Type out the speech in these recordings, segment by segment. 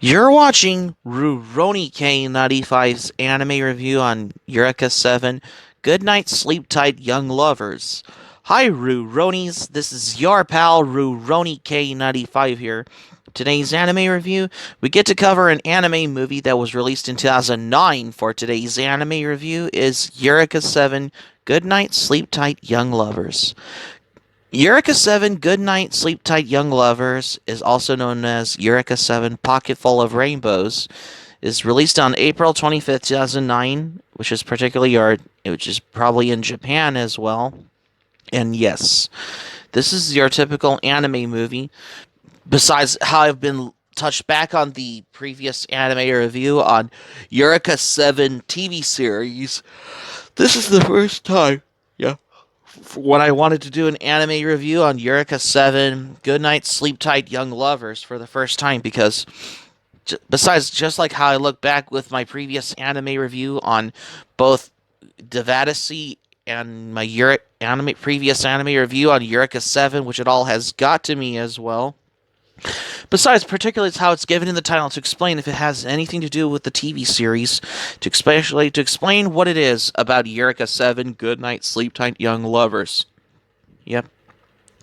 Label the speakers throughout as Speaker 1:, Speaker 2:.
Speaker 1: You're watching Rurouni K95's anime review on Eureka 7, Good Night Sleep Tight Young Lovers. Hi Ruronis, this is your pal Rurouni K95 here. Today's anime review, we get to cover an anime movie that was released in 2009 for today's anime review is Eureka 7, Good Night Sleep Tight Young Lovers. Eureka 7 Goodnight Sleep Tight Young Lovers is also known as Eureka 7 Pocketful of Rainbows is released on April 25th, 2009, which is probably in Japan as well. And yes, this is your typical anime movie. Besides how I've been touched back on the previous anime review on Eureka 7 TV series, this is the first time. Yeah, when I wanted to do an anime review on Eureka 7 Goodnight Sleep Tight Young Lovers for the first time because besides just like how I look back with my previous anime review on both Devadacy and my previous anime review on Eureka 7, which it all has got to me as well. Besides, particularly it's how it's given in the title to explain if it has anything to do with the TV series, especially to explain what it is about Eureka 7 Goodnight Sleep Tight Young Lovers. Yep.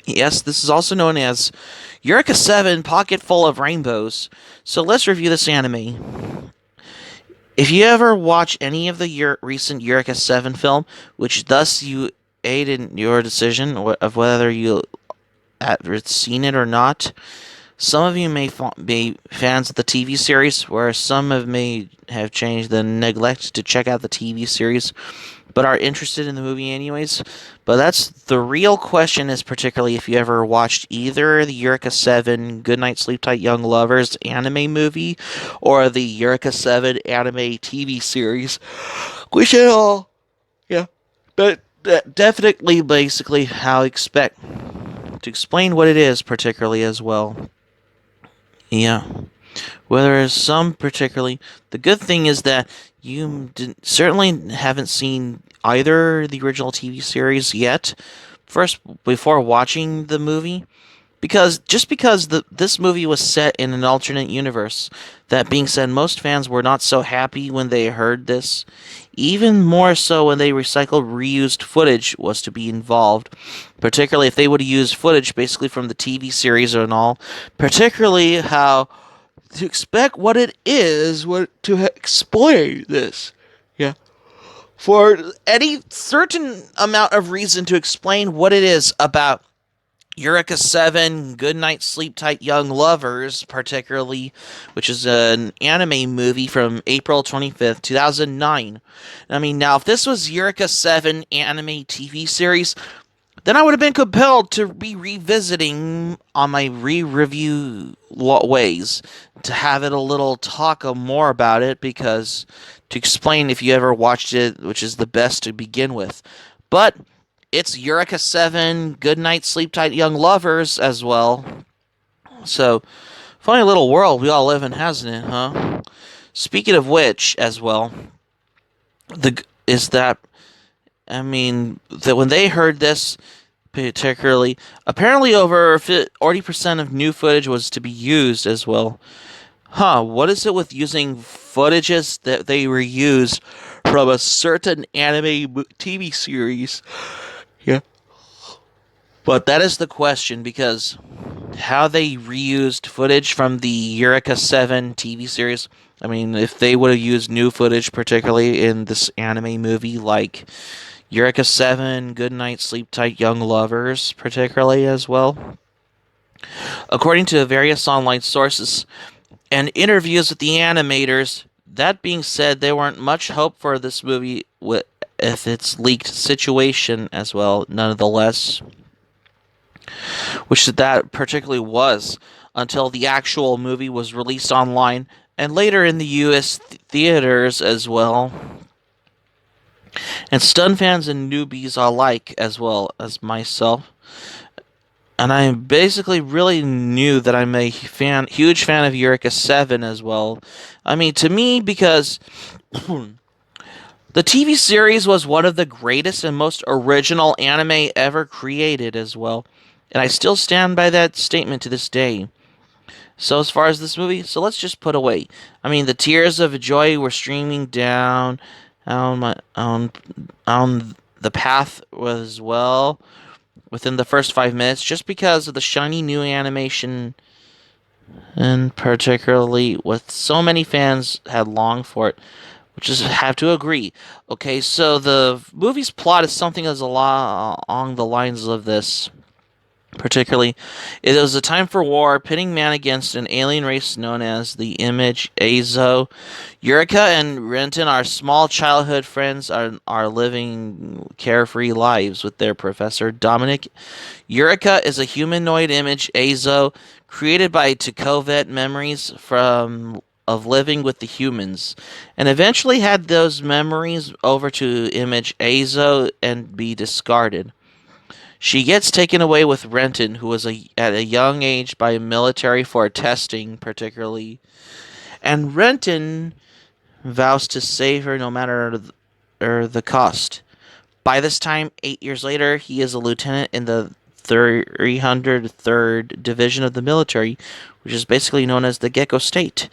Speaker 1: Yes, this is also known as Eureka 7 Pocketful of Rainbows. So let's review this anime. If you ever watch any of the recent Eureka 7 film, which thus you aid in your decision of whether you have seen it or not, some of you may be fans of the TV series, whereas may have changed the neglect to check out the TV series, but are interested in the movie anyways. But that's the real question is particularly if you ever watched either the Eureka 7 Goodnight Sleep Tight Young Lovers anime movie or the Eureka 7 anime TV series, which at all, yeah, but definitely basically how I expect to explain what it is particularly as well. Yeah. Whereas some particularly, the good thing is that you certainly haven't seen either the original TV series yet. First, before watching the movie, because this movie was set in an alternate universe. That being said, most fans were not so happy when they heard this. Even more so when they recycled reused footage was to be involved. Particularly if they would have used footage basically from the TV series and all. Particularly how to expect what it is, to explain this. Yeah. For any certain amount of reason to explain what it is about Eureka 7 Goodnight Sleep Tight Young Lovers, particularly, which is an anime movie from April 25th, 2009. I mean, now, if this was Eureka 7 anime TV series, then I would have been compelled to be revisiting on my re-review ways to have it a little talk more about it, because to explain if you ever watched it, which is the best to begin with. But it's Eureka 7 Goodnight Sleep Tight Young Lovers as well. So, funny little world we all live in, hasn't it, huh? Speaking of which, as well, that when they heard this, particularly, apparently over 40% of new footage was to be used as well. Huh, what is it with using footages that they reused from a certain anime TV series? Yeah. But that is the question, because how they reused footage from the Eureka 7 TV series, I mean, if they would have used new footage, particularly in this anime movie, like Eureka 7 Goodnight Sleep Tight Young Lovers, particularly as well. According to various online sources and interviews with the animators, that being said, there weren't much hope for this movie with its leaked situation as well, nonetheless. Which that particularly was, until the actual movie was released online, and later in the US theaters as well. And stun fans and newbies alike, as well as myself. And I basically really knew that I'm a huge fan of Eureka 7 as well. I mean, to me, because the TV series was one of the greatest and most original anime ever created as well. And I still stand by that statement to this day. So as far as this movie, so let's just put away. I mean, the tears of joy were streaming down my on the path as well within the first 5 minutes, just because of the shiny new animation, and particularly with so many fans had longed for it, which is have to agree. Okay, so the movie's plot is something that's a lot along the lines of this. Particularly, it was a time for war, pitting man against an alien race known as the Image Azo. Eureka and Renton, our small childhood friends, are living carefree lives with their professor Dominic. Eureka is a humanoid image Azo created by Takovet memories from of living with the humans, and eventually had those memories over to Image Azo and be discarded. She gets taken away with Renton, who was at a young age by military for testing, particularly. And Renton vows to save her no matter the cost. By this time, 8 years later, he is a lieutenant in the 303rd Division of the military, which is basically known as the Gecko State.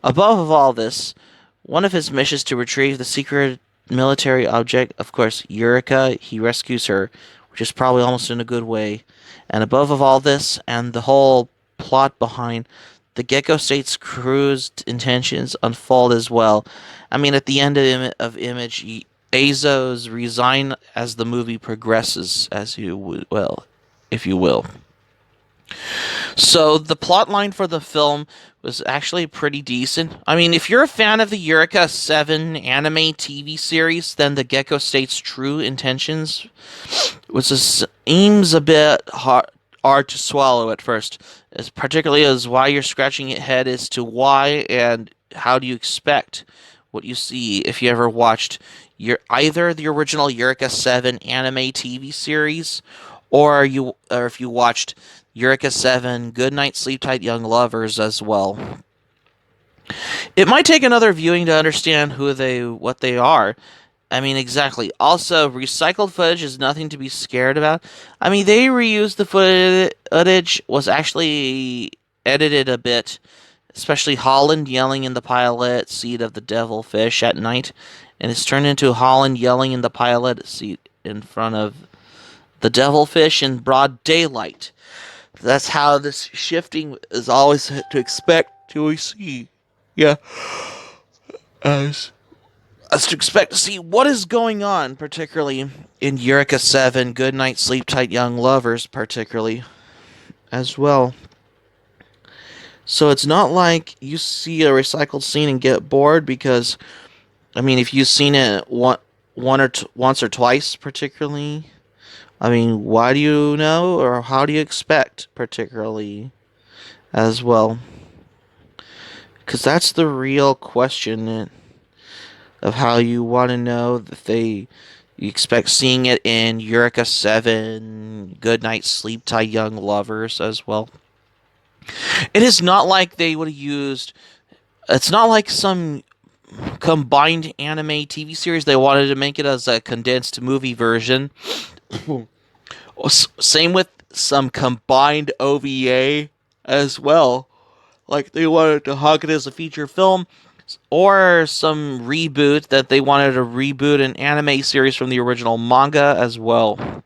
Speaker 1: Above all this, one of his missions to retrieve the secret military object, of course, Eureka, he rescues her, which is probably almost in a good way. And above of all this, and the whole plot behind the Gecko State's crew's intentions unfold as well. I mean, at the end of Image, Azos resign as the movie progresses, as you will, if you will. So the plot line for the film was actually pretty decent. I mean, if you're a fan of the Eureka 7 anime TV series, then the Gecko State's true intentions seems a bit hard to swallow at first, as particularly as why you're scratching your head as to why and how do you expect what you see if you ever watched either the original Eureka 7 anime TV series or if you watched Eureka 7 Good Night Sleep Tight Young Lovers as well. It might take another viewing to understand what they are. I mean, exactly. Also, recycled footage is nothing to be scared about. I mean, they reused the footage, was actually edited a bit, especially Holland yelling in the pilot seat of the devilfish at night, and it's turned into Holland yelling in the pilot seat in front of the devilfish in broad daylight. That's how this shifting is always to expect to see. Yeah. As to expect to see what is going on, particularly in Eureka 7, Good Night Sleep Tight Young Lovers, particularly, as well. So it's not like you see a recycled scene and get bored, because, I mean, if you've seen it once or twice, particularly, I mean, why do you know, or how do you expect, particularly, as well? Because that's the real question of how you want to know that you expect seeing it in Eureka 7, Good Night Sleep Tight Young Lovers as well. It is not like they would have used. It's not like some combined anime TV series. They wanted to make it as a condensed movie version. Same with some combined OVA as well. Like they wanted to hug it as a feature film, or some reboot that they wanted to reboot an anime series from the original manga as well.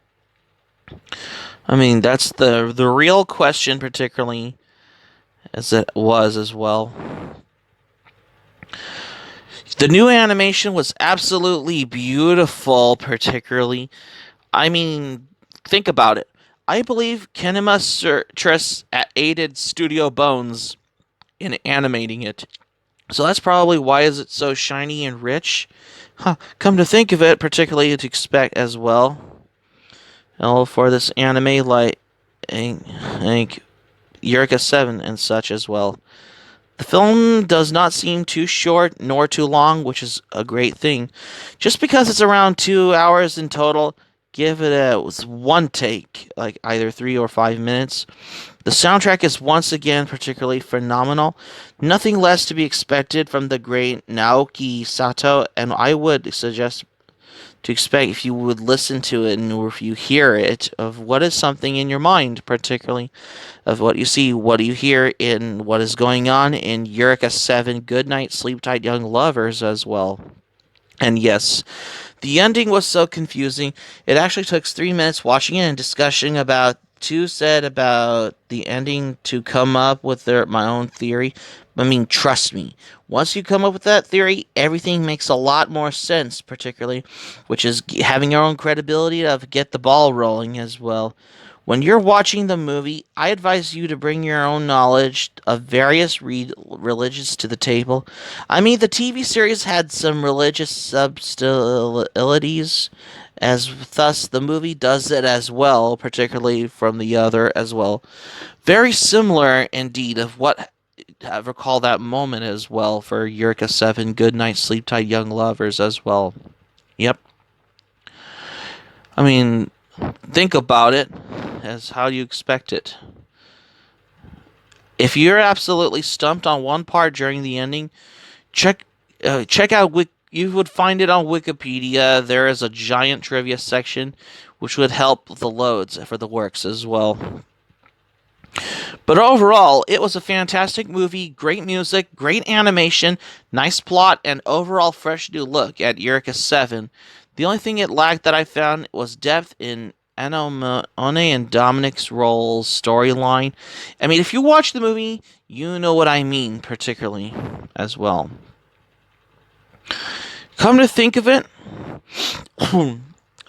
Speaker 1: I mean, that's the real question, particularly as it was as well. The new animation was absolutely beautiful, particularly. I mean, think about it. I believe Kinema Trust aided Studio Bones in animating it. So that's probably why is it so shiny and rich. Come to think of it, particularly to expect as well. For this anime like Eureka 7 and such as well. The film does not seem too short nor too long, which is a great thing. Just because it's around 2 hours in total, give it a one take, like either 3 or 5 minutes. The soundtrack is once again particularly phenomenal. Nothing less to be expected from the great Naoki Sato, and I would suggest to expect if you would listen to it and or if you hear it of what is something in your mind, particularly of what you see, what do you hear in what is going on in Eureka 7 Good Night Sleep Tight Young Lovers as well. And yes, the ending was so confusing. It actually took 3 minutes watching it and discussing about two said about the ending to come up with my own theory. I mean, trust me. Once you come up with that theory, everything makes a lot more sense, particularly, which is having your own credibility to get the ball rolling as well. When you're watching the movie, I advise you to bring your own knowledge of various religions to the table. I mean, the TV series had some religious subtleties, as thus the movie does it as well, particularly from the other as well. Very similar indeed of what I recall that moment as well for Eureka 7 Good Night Sleep Tight Young Lovers as well. Yep. I mean, think about it as how you expect it. If you're absolutely stumped on one part during the ending, check out you would find it on Wikipedia. There is a giant trivia section which would help the loads for the works as well. But overall, it was a fantastic movie, great music, great animation, nice plot, and overall fresh new look at Eureka 7. The only thing it lacked that I found was depth in Anomone and Dominic's roles, storyline. I mean, if you watch the movie, you know what I mean, particularly as well. Come to think of it,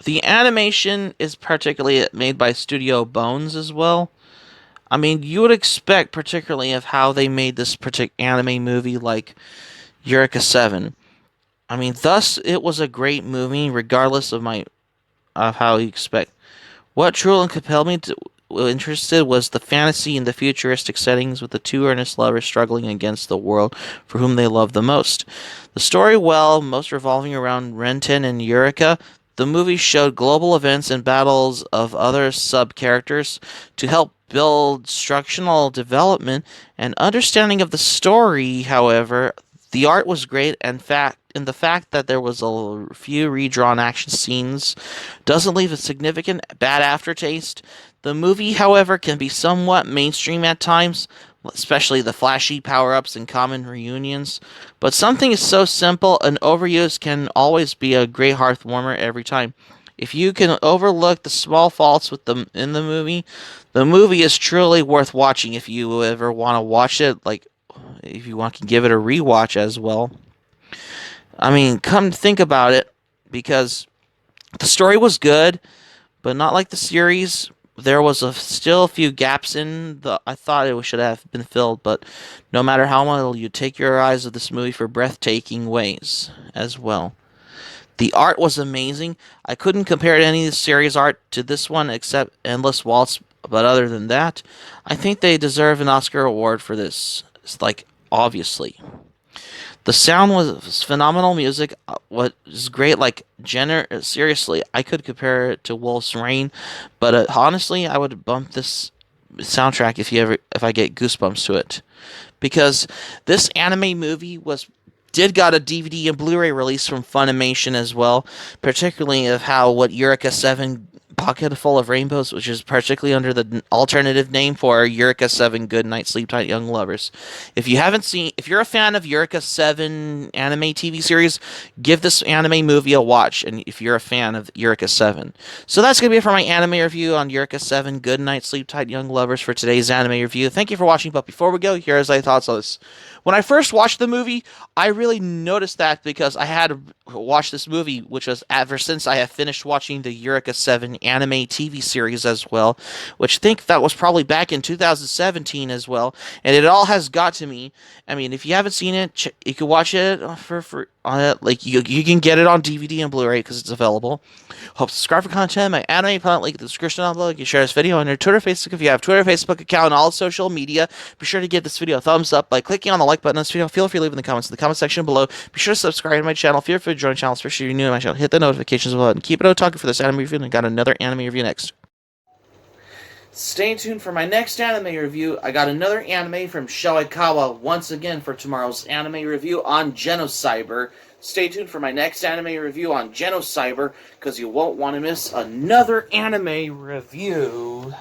Speaker 1: the animation is particularly made by Studio Bones as well. I mean, you would expect, particularly of how they made this particular anime movie like Eureka 7. I mean, thus it was a great movie, regardless of how you expect. What truly compelled me to interested was the fantasy and the futuristic settings with the two earnest lovers struggling against the world for whom they love the most. The story, well, most revolving around Renten and Eureka, the movie showed global events and battles of other sub-characters to help build structural development and understanding of the story. However, the art was great, and the fact that there was a few redrawn action scenes doesn't leave a significant bad aftertaste. The movie, however, can be somewhat mainstream at times, especially the flashy power-ups and common reunions. But something is so simple, and overuse can always be a great hearth warmer every time. If you can overlook the small faults with them in the movie is truly worth watching if you ever want to watch it. Like, if you want to give it a rewatch as well. I mean, come to think about it, because the story was good, but not like the series. There was still a few gaps in the. I thought it should have been filled, but no matter how much you take your eyes of this movie for breathtaking ways as well. The art was amazing. I couldn't compare any of the series art to this one except Endless Waltz, but other than that, I think they deserve an Oscar award for this. It's like, obviously. The sound was phenomenal music. What is great, like, seriously, I could compare it to Wolf's Rain, but honestly, I would bump this soundtrack if I get goosebumps to it, because this anime movie did got a DVD and Blu-ray release from Funimation as well, particularly of how what Eureka 7 Pocketful of Rainbows, which is particularly under the alternative name for Eureka 7 Good Night Sleep Tight Young Lovers. If you're a fan of Eureka 7 anime TV series, give this anime movie a watch, and if you're a fan of Eureka 7. So that's going to be it for my anime review on Eureka 7 Good Night Sleep Tight Young Lovers for today's anime review. Thank you for watching, but before we go, here's my thoughts on this. When I first watched the movie, I really noticed that because I had watched this movie, which was ever since I have finished watching the Eureka 7 anime TV series as well, which I think that was probably back in 2017 as well, and it all has got to me. I mean, if you haven't seen it, you can watch it for free. Like you can get it on DVD and Blu-ray because it's available. Hope subscribe for content. My anime planet link in the description down below. You can share this video on your Twitter, Facebook if you have Twitter, Facebook account, and all social media. Be sure to give this video a thumbs up by clicking on the like button on this video. Feel free to leave in the comments in the comment section below. Be sure to subscribe to my channel. Feel free to join the channel, especially if you're new to my channel. Hit the notifications button. Keep it on for this anime review, and I got another anime review next. Stay tuned for my next anime review. I got another anime from Shoikawa once again for tomorrow's anime review on Genocyber. Stay tuned for my next anime review on genocyber, because you won't want to miss another anime review.